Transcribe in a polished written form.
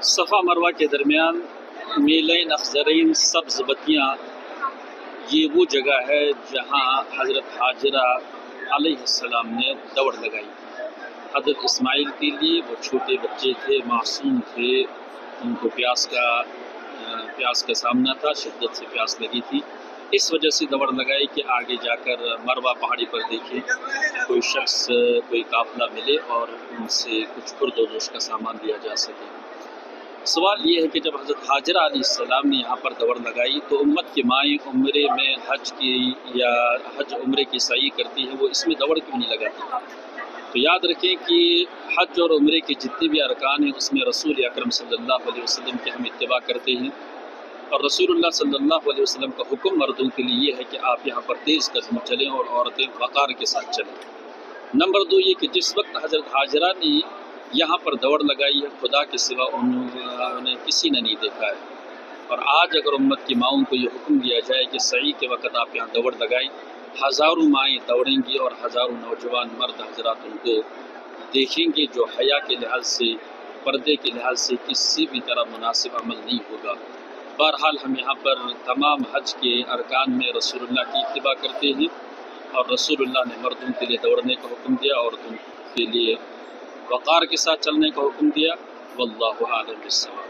صفا مروہ کے درمیان میلین اخضرین سبز بتیاں، یہ وہ جگہ ہے جہاں حضرت حاجرہ علیہ السلام نے دوڑ لگائی۔ حضرت اسماعیل کے لیے وہ چھوٹے بچے تھے، معصوم تھے، ان کو پیاس کا سامنا تھا، شدت سے پیاس لگی تھی، اس وجہ سے دوڑ لگائی کہ آگے جا کر مروہ پہاڑی پر دیکھیں کوئی شخص، کوئی قافلہ ملے اور ان سے کچھ خرد و نوش کا سامان دیا جا سکے۔ سوال یہ ہے کہ جب حضرت حاجرہ علیہ السلام نے یہاں پر دوڑ لگائی تو امت کی مائیں عمرے میں حج کی یا حج عمرے کی سعی کرتی ہیں، وہ اس میں دوڑ کیوں نہیں لگاتی؟ تو یاد رکھیں کہ حج اور عمرے کے جتنے بھی ارکان ہیں اس میں رسول اکرم صلی اللہ علیہ وسلم کی ہم اتباع کرتے ہیں، اور رسول اللہ صلی اللہ علیہ وسلم کا حکم مردوں کے لیے یہ ہے کہ آپ یہاں پر تیز قدم چلیں اور عورتیں وقار کے ساتھ چلیں۔ نمبر 2 یہ کہ جس وقت حضرت حاجرہ نے یہاں پر دوڑ لگائی ہے خدا کے سوا انہیں کسی نے نہیں دیکھا ہے، اور آج اگر امت کی ماؤں کو یہ حکم دیا جائے کہ سعی کے وقت آپ یہاں دوڑ لگائیں، ہزاروں مائیں دوڑیں گی اور ہزاروں نوجوان مرد حضرات ان کو دیکھیں گے، جو حیا کے لحاظ سے، پردے کے لحاظ سے کسی بھی طرح مناسب عمل نہیں ہوگا۔ بہرحال ہم یہاں پر تمام حج کے ارکان میں رسول اللہ کی اتباع کرتے ہیں، اور رسول اللہ نے مردوں کے لیے دوڑنے کا حکم دیا، عورتوں کے لیے وقار کے ساتھ چلنے کا حکم دیا۔ واللہ اعلم بالصواب۔